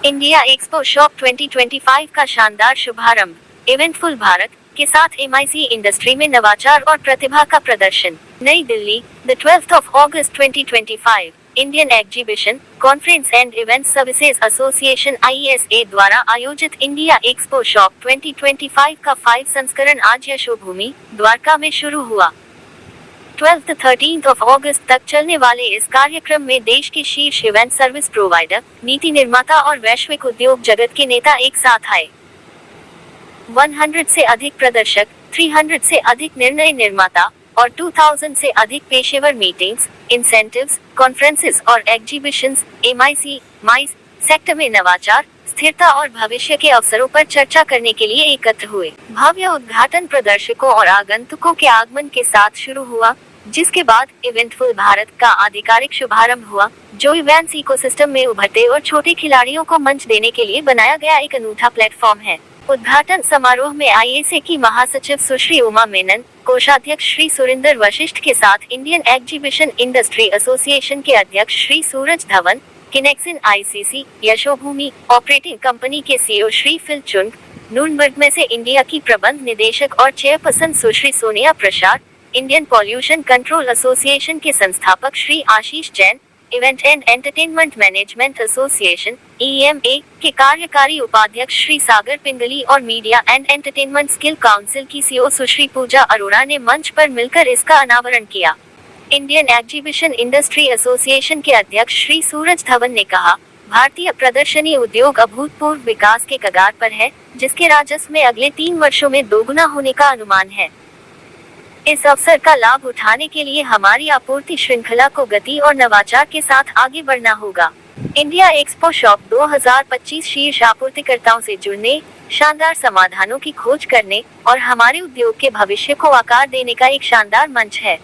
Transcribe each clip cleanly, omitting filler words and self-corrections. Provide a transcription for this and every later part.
India expo shop 2025 का शानदार शुभारंभ। इवेंटफुल भारत के साथ एमआईसी इंडस्ट्री में नवाचार और प्रतिभा का प्रदर्शन। नई Delhi, the 12th of August 2025, Indian exhibition, conference and event services association IESA द्वारा आयोजित इंडिया एक्सपो शॉप 2025 का 5 संस्करण आज यशोभूमि, द्वारका में शुरू हुआ। 12th 13th of August तक चलने वाले इस कार्यक्रम में देश के शीर्ष इवेंट सर्विस प्रोवाइडर, नीति निर्माता और वैश्विक उद्योग जगत के नेता एक साथ आए। 100 से अधिक प्रदर्शक, 300 से अधिक निर्णय निर्माता और 2000 से अधिक पेशेवर मीटिंग्स, इंसेंटिव्स, कॉन्फ्रेंसेस और एग्जीबिशंस एमआईसी माइस सेक्टर में नवाचार, स्थिरता और भविष्य के अवसरों पर चर्चा करने के लिए एकत्र हुए। भव्य उद्घाटन प्रदर्शकों और आगंतुकों के आगमन के साथ शुरू हुआ, जिसके बाद इवेंटफुल भारत का आधिकारिक शुभारंभ हुआ, जो इवेंट्स इकोसिस्टम में उभरते और छोटे खिलाड़ियों को मंच देने के लिए बनाया गया एक अनूठा प्लेटफॉर्म है। उद्घाटन समारोह में IESA की महासचिव सुश्री उमा मेनन, कोषाध्यक्ष श्री सुरिंदर वशिष्ठ के साथ इंडियन एग्जीबिशन इंडस्ट्री एसोसिएशन के अध्यक्ष श्री सूरज धवन, किनेक्सिन ICC यशोभूमि ऑपरेटिंग कंपनी के CEO Shri Phil Chung, Nuremberg में से इंडिया की प्रबंध निदेशक और chairperson Sushri Sonia Prasad, Indian pollution control association के संस्थापक Shri Ashish Jain, event and entertainment management association EMA के कार्यकारी उपाध्यक्ष श्री सागर पिंगली और media and entertainment skill council की CEO सुश्री पूजा अरोड़ा ने मंच पर मिलकर इसका अनावरण किया। इंडियन एग्जीबिशन इंडस्ट्री एसोसिएशन के अध्यक्ष श्री सूरज धवन ने कहा, भारतीय प्रदर्शनी उद्योग अभूतपूर्व विकास के कगार पर है, जिसके राजस्व में अगले 3 वर्षों में दोगुना होने का अनुमान है। इस अवसर का लाभ उठाने के लिए हमारी आपूर्ति श्रृंखला को गति और नवाचार के साथ आगे बढ़ना होगा। इंडिया एक्सपो शॉप 2025 शीर्ष आपूर्तिकर्ताओं से जुड़ने, शानदार समाधानों की खोज करने और हमारे उद्योग के भविष्य को आकार देने का एक शानदार मंच है।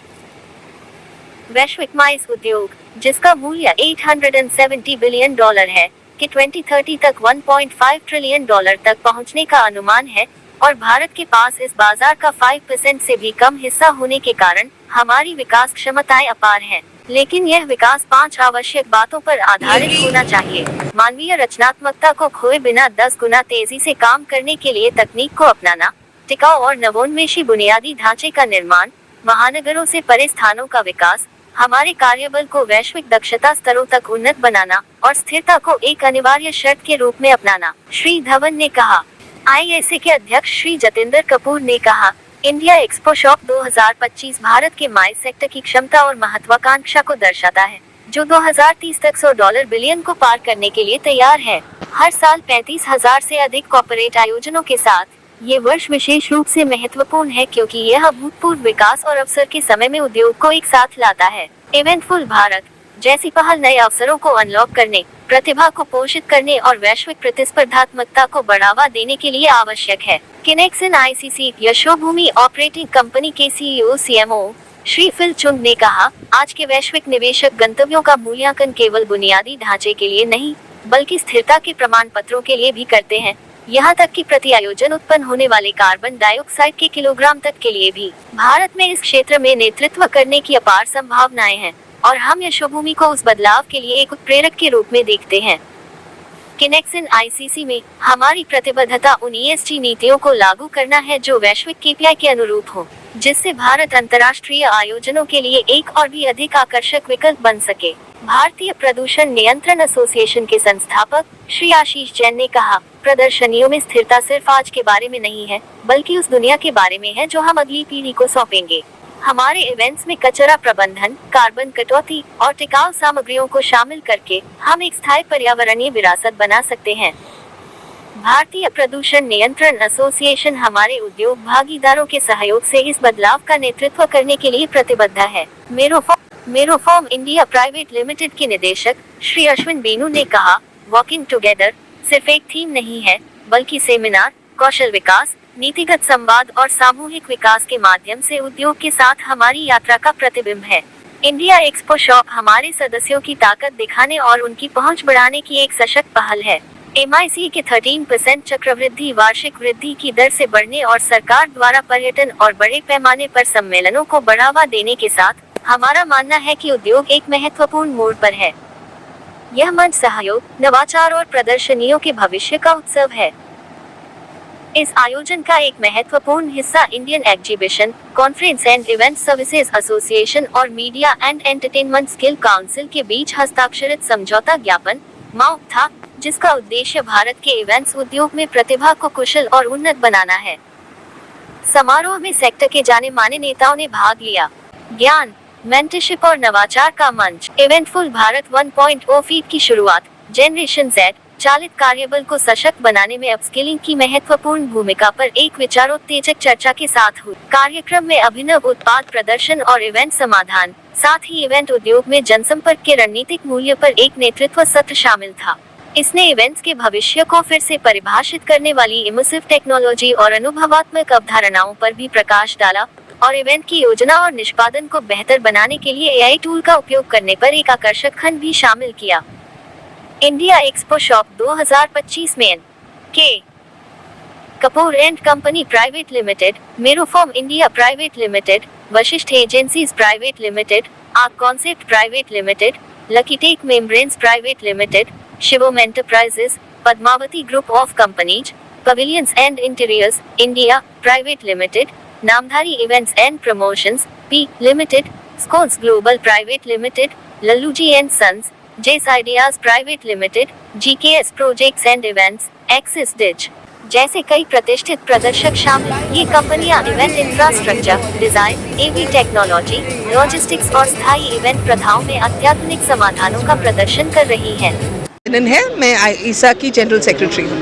वैश्विक माइस उद्योग, जिसका मूल्य $870 बिलियन है, कि 2030 तक $1.5 ट्रिलियन तक पहुंचने का अनुमान है और भारत के पास इस बाजार का 5% से भी कम हिस्सा होने के कारण हमारी विकास क्षमताएं अपार हैं। लेकिन यह विकास 5 आवश्यक बातों पर आधारित होना चाहिए। मानवीय रचनात्मकता को खोए बिना 10 गुना तेजी से काम करने के लिए तकनीक को अपनाना, टिकाऊ और नवोन्मेषी बुनियादी ढांचे का निर्माण, महानगरों से परे स्थानों का विकास, हमारे कार्यबल को वैश्विक दक्षता स्तरों तक उन्नत बनाना और स्थिरता को एक अनिवार्य शर्त के रूप में अपनाना, श्री धवन ने कहा। IESA के अध्यक्ष श्री जतेंद्र कपूर ने कहा, इंडिया एक्सपो शॉप 2025 भारत के माइस सेक्टर की क्षमता और महत्वाकांक्षा को दर्शाता है, जो 2030 तक $100 बिलियन को पार करने के लिए तैयार है। हर साल 35,000 से अधिक कॉर्पोरेट आयोजनों के साथ ये वर्ष विशेष रूप से महत्वपूर्ण है, क्योंकि यह अभूतपूर्व विकास और अवसर के समय में उद्योग को एक साथ लाता है। इवेंटफुल भारत जैसी पहल नए अवसरों को अनलॉक करने, प्रतिभा को पोषित करने और वैश्विक प्रतिस्पर्धात्मकता को बढ़ावा देने के लिए आवश्यक है। किनेक्सिन ICC यशोभूमि ऑपरेटिंग कंपनी के CEO CMO श्री फिल चुंग ने कहा, आज के वैश्विक निवेशक गंतव्यों का मूल्यांकन केवल बुनियादी ढांचे के लिए नहीं, बल्कि स्थिरता के प्रमाण पत्रों के लिए भी करते हैं, यहाँ तक कि प्रति आयोजन उत्पन्न होने वाले कार्बन डाइऑक्साइड के किलोग्राम तक के लिए भी। भारत में इस क्षेत्र में नेतृत्व करने की अपार संभावनाएं हैं और हम यशोभूमि को उस बदलाव के लिए एक उत्प्रेरक के रूप में देखते हैं। किनेक्सिन ICC में हमारी प्रतिबद्धता उन ESG नीतियों को लागू करना है जो वैश्विक KPI के अनुरूप हो, जिससे भारत अंतर्राष्ट्रीय आयोजनों के लिए एक और भी अधिक आकर्षक विकल्प बन सके। भारतीय प्रदूषण नियंत्रण एसोसिएशन के संस्थापक श्री आशीष जैन ने कहा, प्रदर्शनियों में स्थिरता सिर्फ आज के बारे में नहीं है, बल्कि उस दुनिया के बारे में है जो हम अगली पीढ़ी को सौंपेंगे। हमारे इवेंट्स में कचरा प्रबंधन, कार्बन कटौती और टिकाऊ सामग्रियों को शामिल करके हम एक स्थायी पर्यावरणीय विरासत बना सकते हैं। भारतीय प्रदूषण नियंत्रण एसोसिएशन हमारे उद्योग भागीदारों के सहयोग से इस बदलाव का नेतृत्व करने के लिए प्रतिबद्ध है। मेरोफॉर्म इंडिया प्राइवेट लिमिटेड के निदेशक श्री अश्विन बेनू ने कहा, वॉकिंग टुगेदर सिर्फ एक थीम नहीं है, बल्कि सेमिनार, कौशल विकास, नीतिगत संवाद और सामूहिक विकास के माध्यम से उद्योग के साथ हमारी यात्रा का प्रतिबिंब है। इंडिया एक्सपो शॉप हमारे सदस्यों की ताकत दिखाने और उनकी पहुंच बढ़ाने की एक सशक्त पहल है। MIC के 13% चक्रवृद्धि वार्षिक वृद्धि की दर से बढ़ने और सरकार द्वारा पर्यटन और बड़े पैमाने पर सम्मेलनों को बढ़ावा देने के साथ हमारा मानना है कि उद्योग एक महत्वपूर्ण मोड़ पर है। यह मंच सहयोग, नवाचार और प्रदर्शनियों के भविष्य का उत्सव है। इस आयोजन का एक महत्वपूर्ण हिस्सा Indian exhibition, conference and event services association और media and entertainment skill council के बीच हस्ताक्षरित समझौता ज्ञापन (MOU) था, जिसका उद्देश्य भारत के इवेंट्स उद्योग में प्रतिभा को कुशल और उन्नत बनाना है। समारोह में सेक्टर के जाने माने नेताओं ने भाग लिया। ज्ञान, मेंटरशिप और नवाचार का मंच। इवेंटफुल भारत 1.0 फीट की शुरुआत। जनरेशन Z चालित कार्यबल को सशक्त बनाने में अपस्किलिंग की महत्वपूर्ण भूमिका पर एक विचारोत्तेजक चर्चा के साथ हुई। कार्यक्रम में अभिनव उत्पाद प्रदर्शन और इवेंट समाधान, साथ ही इवेंट उद्योग में जनसंपर्क के रणनीतिक मूल्य पर एक नेतृत्व सत्र शामिल था। इसने इवेंट्स के भविष्य को फिर से परिभाषित करने वाली इमर्सिव टेक्नोलॉजी और अनुभवात्मक अवधारणाओं पर भी प्रकाश डाला और इवेंट की योजना और निष्पादन को बेहतर बनाने के लिए AI टूल का उपयोग करने पर एक आकर्षक खंड भी शामिल किया। इंडिया एक्सपो शॉप 2025 में K Kapoor and company private limited, Meroform India private limited, Vashishtha agencies private limited, arc concept private limited, lucky tech membranes private limited, Shivam enterprises, Padmavati group of companies, pavilions and interiors India private limited, Namdhari events and promotions P limited, स्कोल्स global private limited, Lallu ji and sons, जेस ideas private limited, GKS projects and events, axis डिज जैसे कई प्रतिष्ठित प्रदर्शक शामिल। ये कंपनियां event infrastructure, design, AV technology, logistics और स्थायी इवेंट प्रथाओं में अत्याधुनिक समाधानों का प्रदर्शन कर रही हैं। मैं ईसा की जनरल सेक्रेटरी हूँ।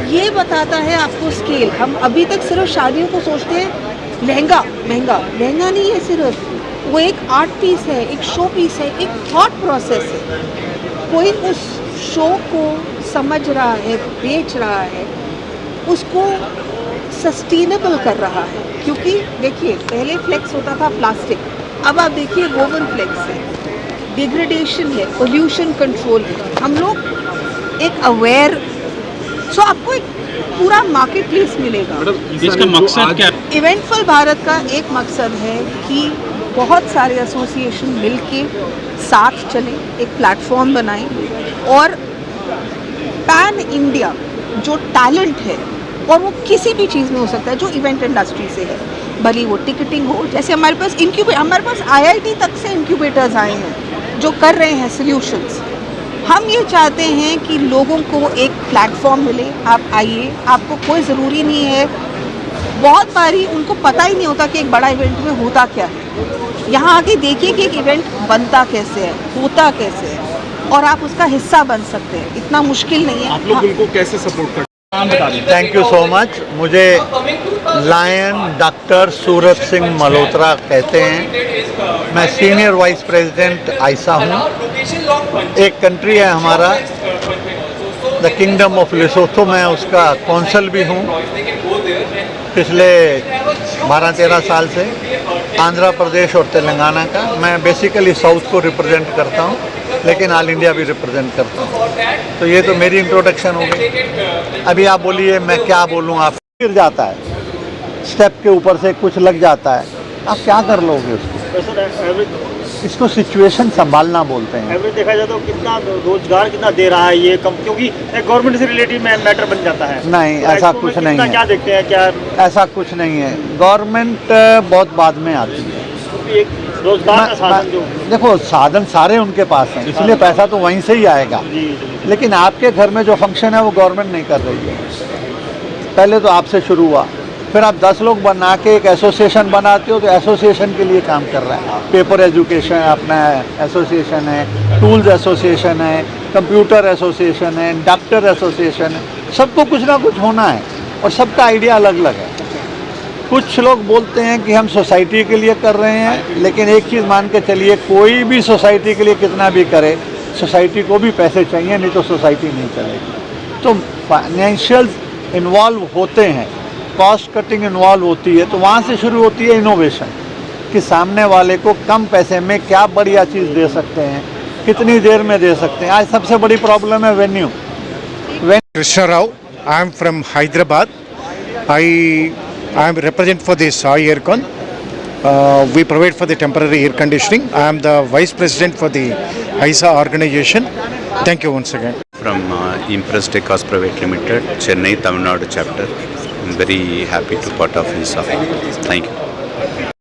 ये बताता है आपको स्केल। हम अभी तक सिर्फ शादियों को सोचते हैं लहंगा महंगा, लहंगा नहीं है सिर्फ, वो एक आर्ट पीस है, एक शो पीस है, एक थॉट प्रोसेस है। कोई उस शो को समझ रहा है, बेच रहा है, उसको सस्टेनेबल कर रहा है। क्योंकि देखिए पहले फ्लेक्स होता था प्लास्टिक, अब आप देखिए वोवन फ्लेक्स है, डिग्रेडेशन है, पोल्यूशन कंट्रोल है। हम लोग एक अवेयर, सो आपको एक पूरा मार्केट प्लेस मिलेगा। इसका मकसद क्या है? इवेंटफुल भारत का एक मकसद है कि बहुत सारे एसोसिएशन मिलके साथ चलें, एक प्लेटफॉर्म बनाएं और पैन इंडिया जो टैलेंट है, और वो किसी भी चीज़ में हो सकता है जो इवेंट इंडस्ट्री से है, भले वो टिकटिंग हो, जैसे हमारे पास IIT तक से इंक्यूबेटर्स आए हैं जो कर रहे हैं सॉल्यूशंस। हम ये चाहते हैं कि लोगों को एक प्लेटफॉर्म मिले। आप आइए, आपको कोई ज़रूरी नहीं है, बहुत बारी उनको पता ही नहीं होता कि एक बड़ा इवेंट में होता क्या है। यहाँ आके देखिए कि एक इवेंट बनता कैसे है, होता कैसे है, और आप उसका हिस्सा बन सकते हैं। इतना मुश्किल नहीं है। आप लोग उनको कैसे सपोर्ट करते हैं? Thank you so much. मुझे लायन डॉक्टर सूरत सिंह मल्होत्रा कहते हैं। मैं सीनियर वाइस प्रेसिडेंट आइसा हूँ। एक कंट्री है हमारा द किंगडम ऑफ लेसोथो, मैं उसका कौंसल भी हूँ पिछले 12-13 साल से। आंध्र प्रदेश और तेलंगाना का मैं बेसिकली साउथ को रिप्रेजेंट करता हूँ, लेकिन ऑल इंडिया भी रिप्रेजेंट करता हूँ। तो ये तो मेरी इंट्रोडक्शन हो गई। अभी आप बोलिए मैं क्या बोलूँ। आप गिर जाता है, स्टेप के ऊपर से कुछ लग जाता है, आप क्या कर लोगे उसको? इसको सिचुएशन संभालना बोलते हैं। एवरेज देखा जाए तो कितना रोजगार कितना दे रहा है ये कम, क्योंकि गवर्नमेंट से रिलेटेड मैटर बन जाता है। नहीं, ऐसा कुछ नहीं है। क्या देखते हैं, क्या ऐसा कुछ नहीं है। गवर्नमेंट बहुत बाद में आती है। एक रोजगार का साधन जो देखो, साधन सारे उनके पास हैं, इसलिए पैसा तो वहीं से ही आएगा। लेकिन आपके घर में जो फंक्शन है वो गवर्नमेंट नहीं कर रही है। पहले तो आपसे शुरू हुआ, फिर आप 10 लोग बना के एक एसोसिएशन बनाते हो, तो एसोसिएशन के लिए काम कर रहा है। पेपर एजुकेशन अपना एसोसिएशन है, टूल्स एसोसिएशन है, कंप्यूटर एसोसिएशन है, डॉक्टर एसोसिएशन है। सबको कुछ ना कुछ होना है और सबका आइडिया अलग अलग है। कुछ लोग बोलते हैं कि हम सोसाइटी के लिए कर रहे हैं, लेकिन एक चीज़ मान के चलिए, कोई भी सोसाइटी के लिए कितना भी करे, सोसाइटी को भी पैसे चाहिए, नहीं तो सोसाइटी नहीं चलेगी। तो फाइनेंशियल इन्वॉल्व होते हैं, कॉस्ट कटिंग इन्वॉल्व होती है, तो वहाँ से शुरू होती है इनोवेशन, कि सामने वाले को कम पैसे में क्या बढ़िया चीज़ दे सकते हैं, कितनी देर में दे सकते हैं। आज सबसे बड़ी प्रॉब्लम है venue. Krishna Rao, I am from Hyderabad. I am represent for this Sai Aircon. We provide for the temporary air conditioning. I am the Vice President for the ISA organization. Thank you once again. From Impress Decos Private Limited, Chennai, Tamil Nadu chapter. I'm very happy to part of ISA. Thank you.